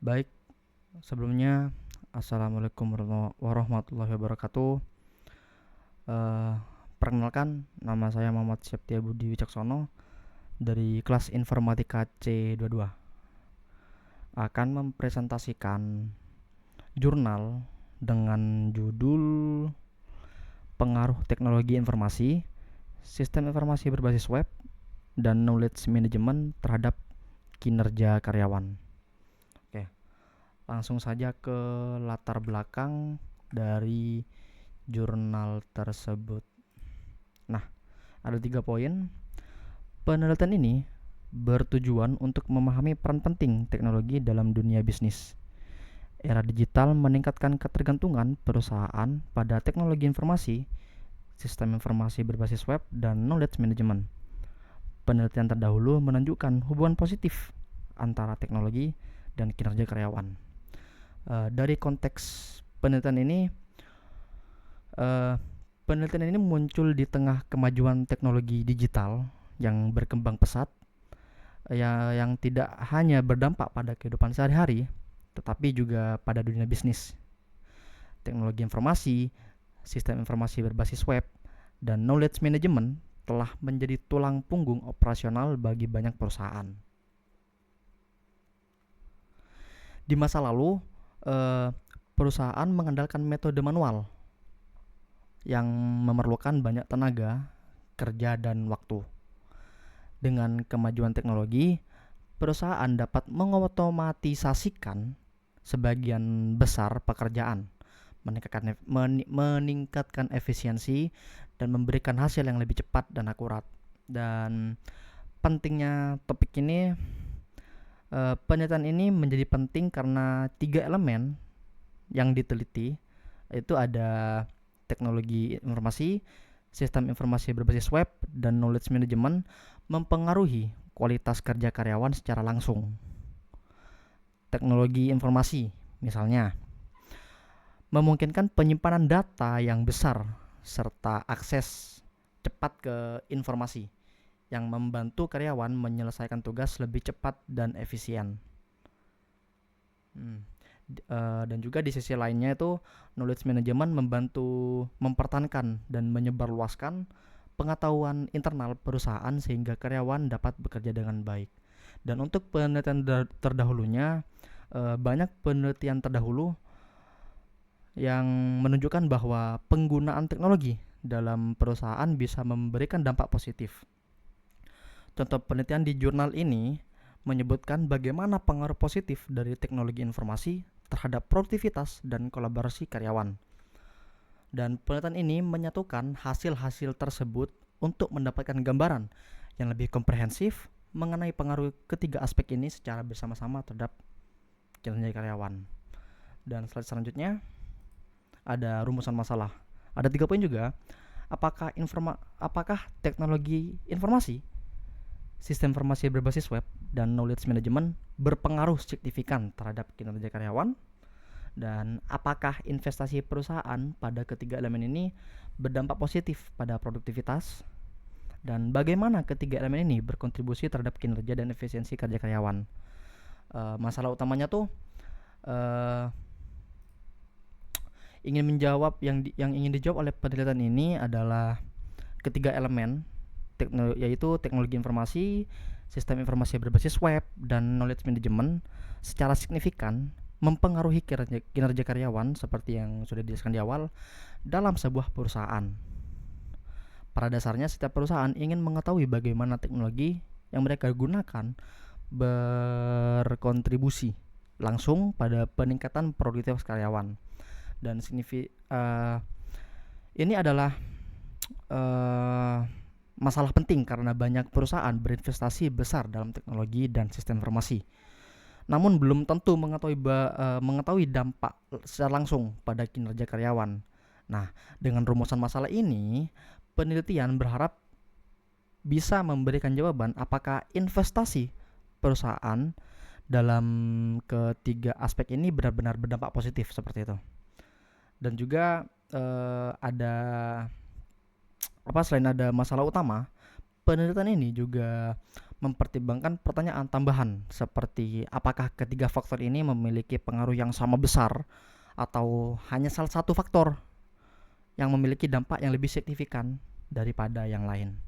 Baik, sebelumnya Assalamualaikum warahmatullahi wabarakatuh. Eh, Perkenalkan, nama saya Muhammad Septia Budi Wicaksono dari kelas Informatika C22. Akan mempresentasikan jurnal dengan judul Pengaruh Teknologi Informasi, Sistem Informasi Berbasis Web, dan Knowledge Management terhadap kinerja karyawan. Oke, langsung saja ke latar belakang dari jurnal tersebut. Nah, ada 3 poin. Penelitian ini bertujuan untuk memahami peran penting teknologi dalam dunia bisnis. Era digital meningkatkan ketergantungan perusahaan pada teknologi informasi, sistem informasi berbasis web, dan knowledge management. Penelitian terdahulu menunjukkan hubungan positif antara teknologi dan kinerja karyawan. Dari konteks penelitian ini, eh, penelitian ini muncul di tengah kemajuan teknologi digital yang berkembang pesat, yang tidak hanya berdampak pada kehidupan sehari-hari, tetapi juga pada dunia bisnis. Teknologi informasi, sistem informasi berbasis web, dan knowledge management telah menjadi tulang punggung operasional bagi banyak perusahaan. Di masa lalu, eh, perusahaan mengandalkan metode manual yang memerlukan banyak tenaga, kerja, dan waktu. Dengan kemajuan teknologi, perusahaan dapat mengotomatisasikan sebagian besar pekerjaan, meningkatkan efisiensi, dan memberikan hasil yang lebih cepat dan akurat. Dan pentingnya topik ini, penelitian ini menjadi penting karena 3 elemen yang diteliti, itu ada teknologi informasi, sistem informasi berbasis web, dan knowledge management mempengaruhi kualitas kerja karyawan secara langsung. Teknologi informasi, misalnya, memungkinkan penyimpanan data yang besar serta akses cepat ke informasi yang membantu karyawan menyelesaikan tugas lebih cepat dan efisien. Hmm. Dan juga di sisi lainnya itu knowledge management membantu mempertahankan dan menyebarluaskan pengetahuan internal perusahaan sehingga karyawan dapat bekerja dengan baik. Dan untuk penelitian terdahulunya, banyak penelitian terdahulu yang menunjukkan bahwa penggunaan teknologi dalam perusahaan bisa memberikan dampak positif. Contoh penelitian di jurnal ini menyebutkan bagaimana pengaruh positif dari teknologi informasi terhadap produktivitas dan kolaborasi karyawan. Dan penelitian ini menyatukan hasil-hasil tersebut untuk mendapatkan gambaran yang lebih komprehensif mengenai pengaruh ketiga aspek ini secara bersama-sama terhadap kinerja karyawan. Dan slide selanjutnya ada rumusan masalah. Ada 3 poin juga. Apakah teknologi informasi, sistem informasi berbasis web, dan knowledge management berpengaruh signifikan terhadap kinerja karyawan? Dan apakah investasi perusahaan pada ketiga elemen ini berdampak positif pada produktivitas? Dan bagaimana ketiga elemen ini berkontribusi terhadap kinerja dan efisiensi kerja karyawan? Masalah utamanya tuh, uh, ingin menjawab yang ingin dijawab oleh penelitian ini adalah ketiga elemen, yaitu teknologi informasi, sistem informasi berbasis web, dan knowledge management secara signifikan mempengaruhi kinerja karyawan seperti yang sudah dijelaskan di awal dalam sebuah perusahaan. Pada dasarnya, setiap perusahaan ingin mengetahui bagaimana teknologi yang mereka gunakan berkontribusi langsung pada peningkatan produktivitas karyawan. Dan ini adalah uh, masalah penting karena banyak perusahaan berinvestasi besar dalam teknologi dan sistem informasi, namun belum tentu mengetahui dampak secara langsung pada kinerja karyawan. Nah, dengan rumusan masalah ini, penelitian berharap bisa memberikan jawaban apakah investasi perusahaan dalam ketiga aspek ini benar-benar berdampak positif seperti itu. Dan juga ada selain ada masalah utama, penelitian ini juga mempertimbangkan pertanyaan tambahan seperti apakah ketiga faktor ini memiliki pengaruh yang sama besar atau hanya salah satu faktor yang memiliki dampak yang lebih signifikan daripada yang lain.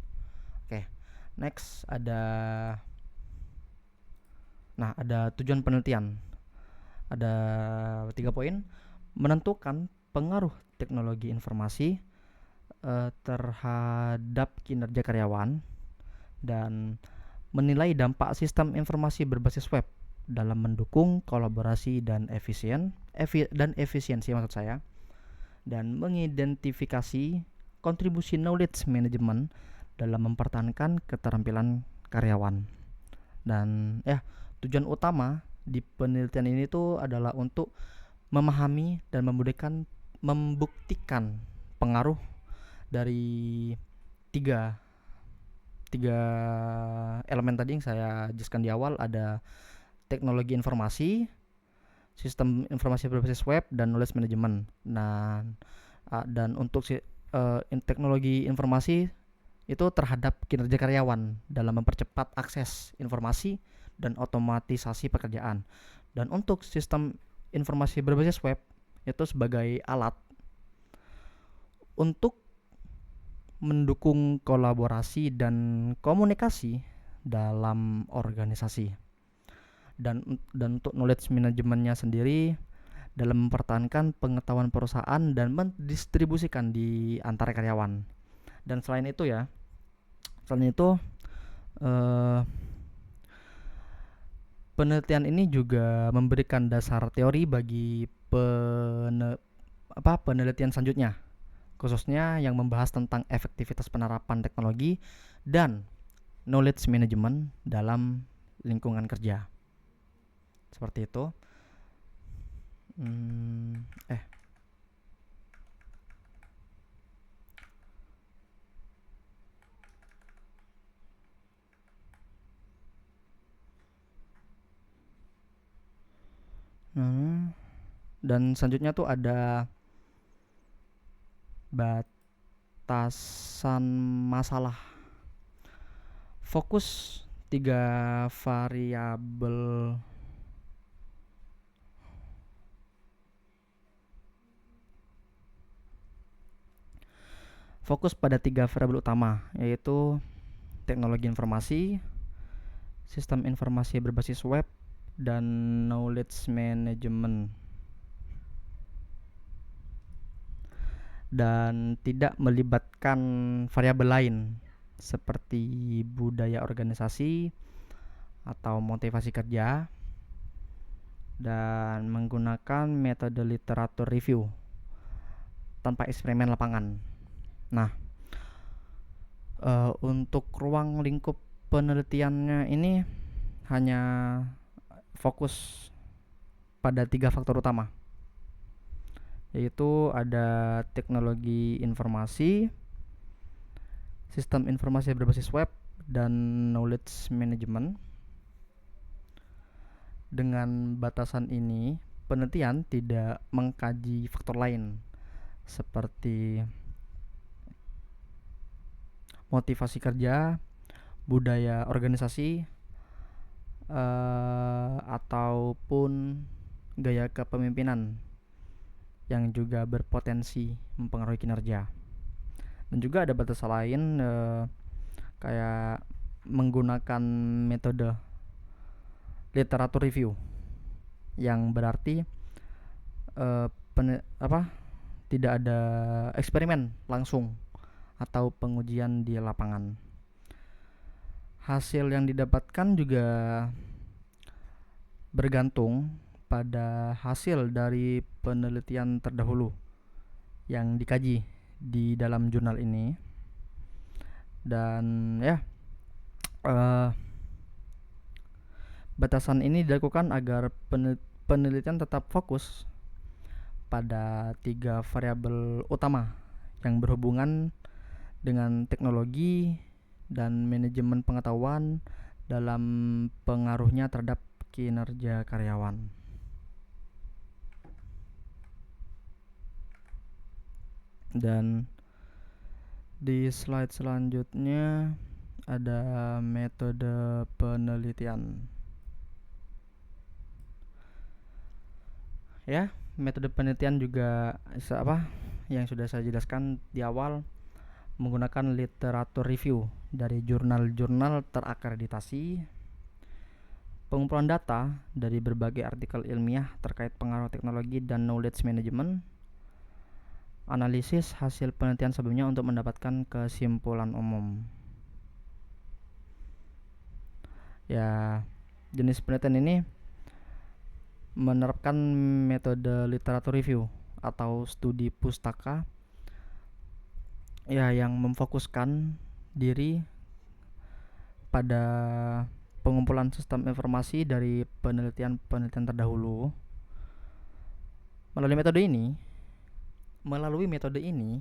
Oke, next ada tujuan penelitian. Ada 3 poin. Menentukan pengaruh teknologi informasi terhadap kinerja karyawan, dan menilai dampak sistem informasi berbasis web dalam mendukung kolaborasi dan efisiensi maksud saya, dan mengidentifikasi kontribusi knowledge management dalam mempertahankan keterampilan karyawan. Dan tujuan utama di penelitian ini tuh adalah untuk memahami dan membuktikan pengaruh dari tiga tiga elemen tadi yang saya jelaskan di awal. Ada teknologi informasi, sistem informasi berbasis web, dan knowledge management. Nah, dan untuk teknologi informasi itu terhadap kinerja karyawan dalam mempercepat akses informasi dan otomatisasi pekerjaan. Dan untuk sistem informasi berbasis web itu sebagai alat untuk mendukung kolaborasi dan komunikasi dalam organisasi. Dan untuk knowledge manajemennya sendiri dalam mempertahankan pengetahuan perusahaan dan mendistribusikan di antara karyawan. Dan selain itu penelitian ini juga memberikan dasar teori bagi penelitian selanjutnya, khususnya yang membahas tentang efektivitas penerapan teknologi dan knowledge management dalam lingkungan kerja. Seperti itu. Dan selanjutnya tuh ada batasan masalah. Fokus 3 variabel fokus pada 3 variabel utama, yaitu teknologi informasi, sistem informasi berbasis web, dan knowledge management, dan tidak melibatkan variabel lain seperti budaya organisasi atau motivasi kerja, dan menggunakan metode literatur review tanpa eksperimen lapangan. Nah, untuk ruang lingkup penelitiannya ini hanya fokus pada 3 faktor utama, yaitu ada teknologi informasi, sistem informasi berbasis web, dan knowledge management. Dengan batasan ini, penelitian tidak mengkaji faktor lain seperti motivasi kerja, budaya organisasi, ataupun gaya kepemimpinan yang juga berpotensi mempengaruhi kinerja. Dan juga ada batasan lain kayak menggunakan metode literatur review, yang berarti tidak ada eksperimen langsung atau pengujian di lapangan. Hasil yang didapatkan juga bergantung pada hasil dari penelitian terdahulu yang dikaji di dalam jurnal ini. Dan batasan ini dilakukan agar penelitian tetap fokus pada 3 variabel utama yang berhubungan dengan teknologi dan manajemen pengetahuan dalam pengaruhnya terhadap kinerja karyawan. Dan di slide selanjutnya ada metode penelitian. Ya, metode penelitian juga yang sudah saya jelaskan di awal, menggunakan literatur review dari jurnal-jurnal terakreditasi, pengumpulan data dari berbagai artikel ilmiah terkait pengaruh teknologi dan knowledge management, analisis hasil penelitian sebelumnya untuk mendapatkan kesimpulan umum. Ya, jenis penelitian ini menerapkan metode literatur review atau studi pustaka ya, yang memfokuskan diri pada pengumpulan sistem informasi dari penelitian-penelitian terdahulu. Melalui metode ini,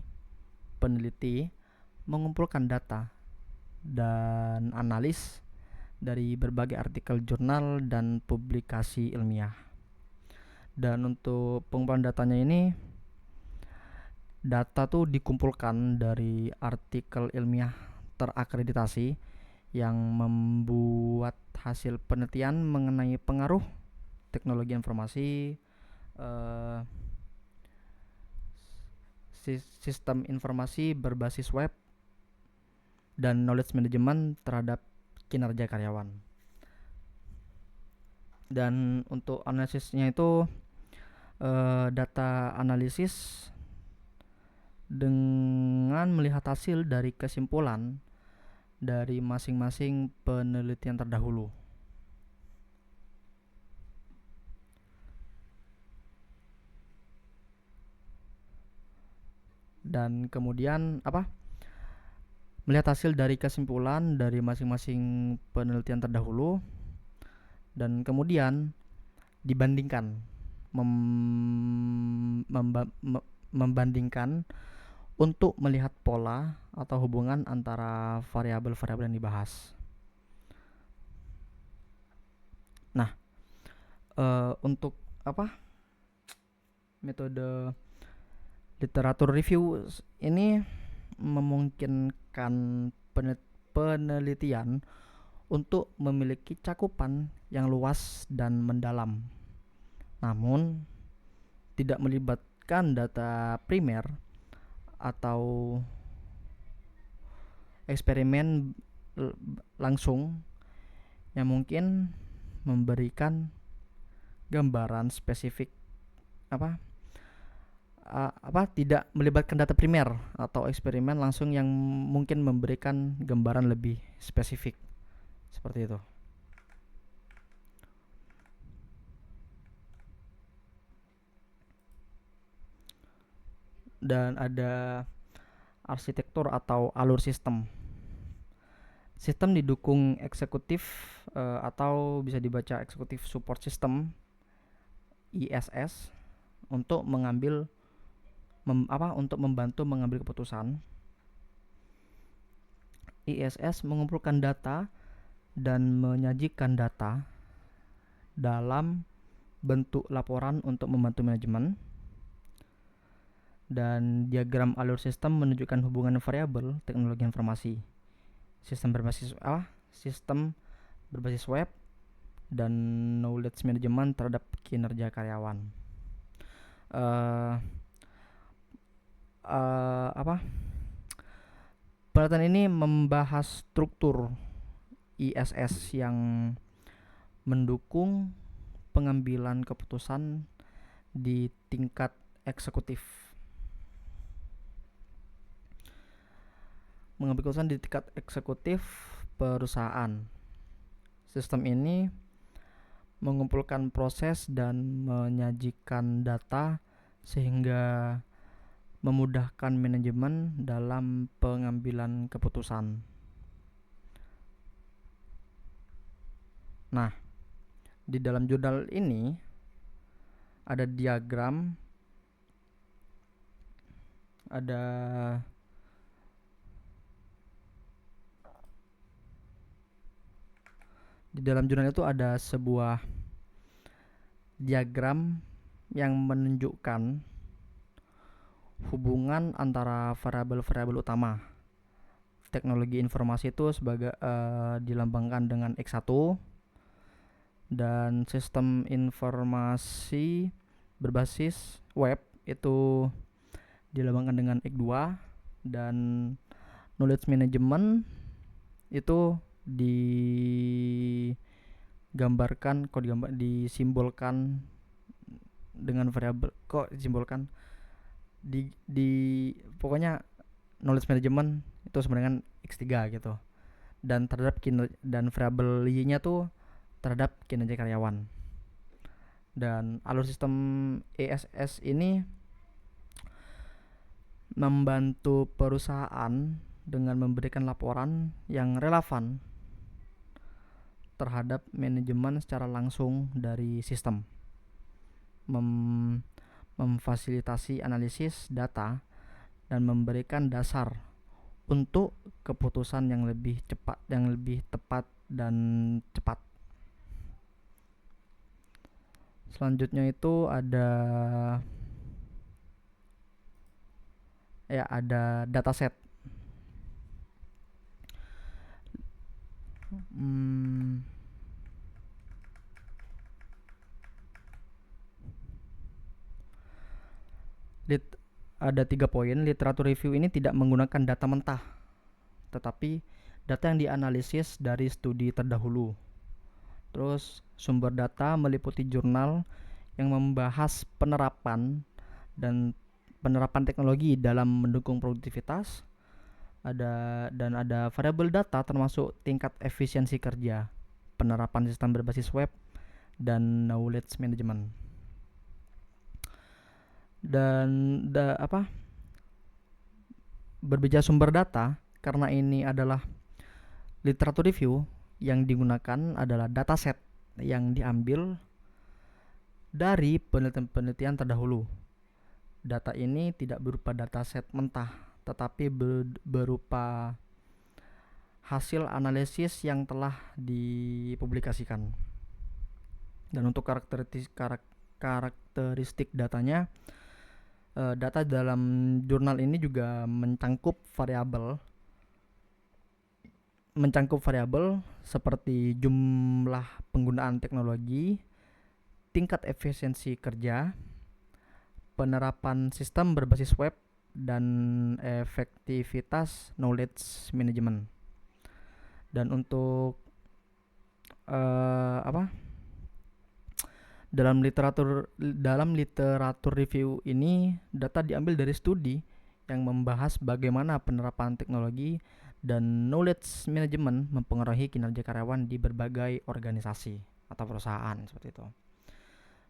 peneliti mengumpulkan data dan analis dari berbagai artikel jurnal dan publikasi ilmiah. Dan untuk pengumpulan datanya ini, data tuh dikumpulkan dari artikel ilmiah terakreditasi yang membuat hasil penelitian mengenai pengaruh teknologi informasi, sistem informasi berbasis web, dan knowledge management terhadap kinerja karyawan. Dan untuk analisisnya itu data analisis dengan melihat hasil dari kesimpulan dari masing-masing penelitian terdahulu. Dan kemudian melihat hasil dari kesimpulan dari masing-masing penelitian terdahulu, dan kemudian dibandingkan, membandingkan untuk melihat pola atau hubungan antara variabel-variabel yang dibahas. Nah, untuk metode literatur review ini memungkinkan penelitian untuk memiliki cakupan yang luas dan mendalam, namun tidak melibatkan data primer atau eksperimen langsung yang mungkin memberikan gambaran spesifik tidak melibatkan data primer atau eksperimen langsung yang mungkin memberikan gambaran lebih spesifik, seperti itu. Dan ada arsitektur atau alur sistem. Sistem didukung eksekutif atau bisa dibaca eksekutif support system ISS untuk untuk membantu mengambil keputusan. ISS mengumpulkan data dan menyajikan data dalam bentuk laporan untuk membantu manajemen. Dan diagram alur sistem menunjukkan hubungan variabel teknologi informasi, sistem berbasis web, dan knowledge management terhadap kinerja karyawan. Penelitian ini membahas struktur ISS yang mendukung pengambilan keputusan di tingkat eksekutif. Mengambil keputusan di tingkat eksekutif perusahaan. Sistem ini mengumpulkan proses dan menyajikan data sehingga memudahkan manajemen dalam pengambilan keputusan. Nah, di dalam jurnal ini ada diagram, di dalam jurnal itu ada sebuah diagram yang menunjukkan hubungan antara variabel-variabel utama teknologi informasi itu sebagai dilambangkan dengan X1, dan sistem informasi berbasis web itu dilambangkan dengan X2, dan knowledge management itu disimbolkan dengan variabel, di pokoknya knowledge management itu sebenarnya X3 gitu, dan dan variabel Y-nya tuh terhadap kinerja karyawan. Dan alur sistem ESS ini membantu perusahaan dengan memberikan laporan yang relevan terhadap manajemen secara langsung dari sistem, memfasilitasi analisis data, dan memberikan dasar untuk keputusan yang lebih tepat dan cepat. Selanjutnya itu ada dataset. Ada 3 poin. Literatur review ini tidak menggunakan data mentah, tetapi data yang dianalisis dari studi terdahulu. Terus sumber data meliputi jurnal yang membahas penerapan teknologi dalam mendukung produktivitas. Ada variabel data termasuk tingkat efisiensi kerja, penerapan sistem berbasis web, dan knowledge management. Dan berbicara sumber data, karena ini adalah literatur review, yang digunakan adalah dataset yang diambil dari penelitian terdahulu. Data ini tidak berupa dataset mentah, tetapi berupa hasil analisis yang telah dipublikasikan. Dan untuk karakteristik datanya, data dalam jurnal ini juga mencangkup variabel seperti jumlah penggunaan teknologi, tingkat efisiensi kerja, penerapan sistem berbasis web, dan efektivitas knowledge management. Dan untuk dalam literatur review ini, data diambil dari studi yang membahas bagaimana penerapan teknologi dan knowledge management mempengaruhi kinerja karyawan di berbagai organisasi atau perusahaan seperti itu.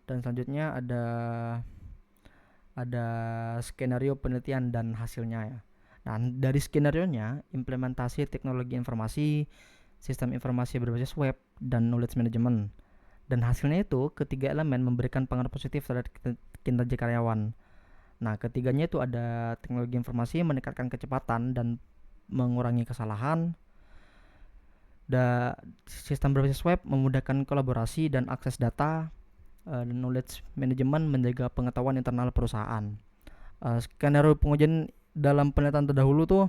Dan selanjutnya ada skenario penelitian dan hasilnya ya. Dan dari skenarionya, implementasi teknologi informasi, sistem informasi berbasis web, dan knowledge management. Dan hasilnya itu ketiga elemen memberikan pengaruh positif terhadap kinerja karyawan. Nah, ketiganya itu ada teknologi informasi meningkatkan kecepatan dan mengurangi kesalahan. Sistem berbasis web memudahkan kolaborasi dan akses data. Knowledge management menjaga pengetahuan internal perusahaan. Skenario pengujian dalam penelitian terdahulu tuh,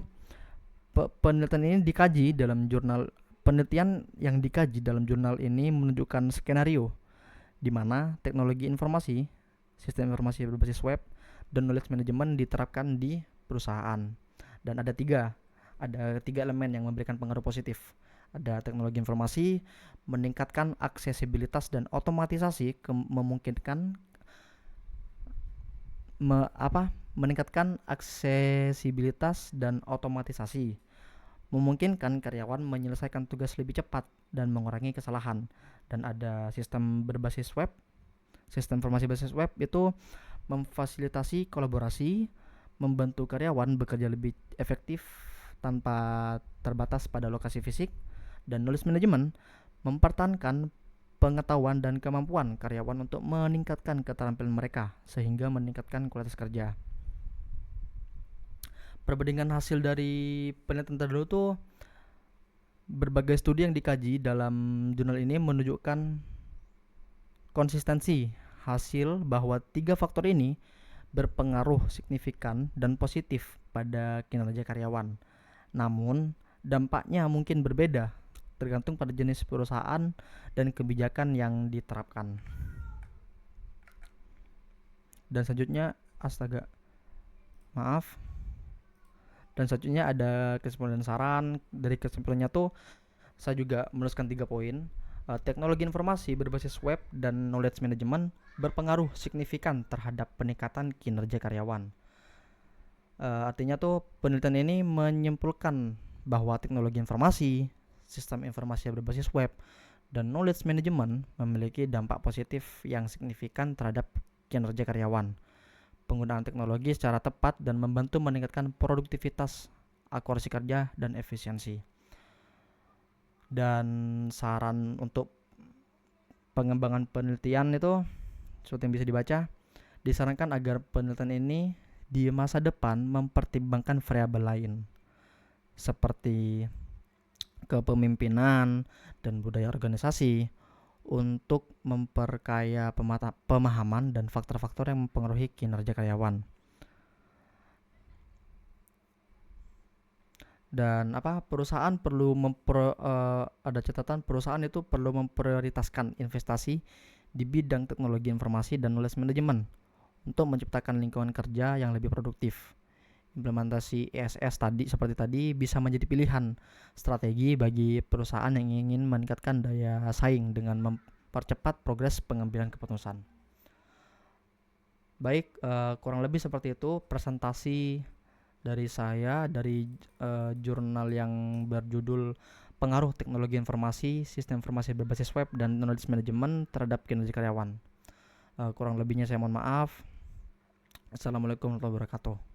penelitian ini dikaji dalam jurnal. Penelitian yang dikaji dalam jurnal ini menunjukkan skenario di mana teknologi informasi, sistem informasi berbasis web, dan knowledge management diterapkan di perusahaan. Dan ada tiga elemen yang memberikan pengaruh positif. Ada teknologi informasi meningkatkan aksesibilitas dan otomatisasi, meningkatkan aksesibilitas dan otomatisasi, memungkinkan karyawan menyelesaikan tugas lebih cepat dan mengurangi kesalahan. Dan ada sistem berbasis web. Sistem informasi berbasis web itu memfasilitasi kolaborasi, membantu karyawan bekerja lebih efektif tanpa terbatas pada lokasi fisik. Dan knowledge management mempertahankan pengetahuan dan kemampuan karyawan untuk meningkatkan keterampilan mereka sehingga meningkatkan kualitas kerja. Perbandingan hasil dari penelitian terdahulu tuh, berbagai studi yang dikaji dalam jurnal ini menunjukkan konsistensi hasil bahwa 3 faktor ini berpengaruh signifikan dan positif pada kinerja karyawan. Namun, dampaknya mungkin berbeda tergantung pada jenis perusahaan dan kebijakan yang diterapkan. Dan selanjutnya, astaga, maaf. Dan selanjutnya ada kesimpulan dan saran. Dari kesimpulannya tuh saya juga menuliskan 3 poin. Teknologi informasi berbasis web dan knowledge management berpengaruh signifikan terhadap peningkatan kinerja karyawan. Artinya tuh penelitian ini menyimpulkan bahwa teknologi informasi, sistem informasi berbasis web, dan knowledge management memiliki dampak positif yang signifikan terhadap kinerja karyawan. Penggunaan teknologi secara tepat dan membantu meningkatkan produktivitas, akurasi kerja, dan efisiensi. Dan saran untuk pengembangan penelitian itu seperti yang bisa dibaca, disarankan agar penelitian ini di masa depan mempertimbangkan variabel lain seperti kepemimpinan dan budaya organisasi untuk memperkaya pemahaman dan faktor-faktor yang mempengaruhi kinerja karyawan. Dan perusahaan perlu ada catatan, perusahaan itu perlu memprioritaskan investasi di bidang teknologi informasi dan knowledge management untuk menciptakan lingkungan kerja yang lebih produktif. Implementasi ESS seperti tadi bisa menjadi pilihan strategi bagi perusahaan yang ingin meningkatkan daya saing dengan mempercepat progres pengambilan keputusan. Baik, kurang lebih seperti itu presentasi dari saya dari jurnal yang berjudul Pengaruh Teknologi Informasi, Sistem Informasi Berbasis Web, dan Knowledge Management terhadap Kinerja Karyawan. Kurang lebihnya saya mohon maaf. Assalamualaikum warahmatullahi wabarakatuh.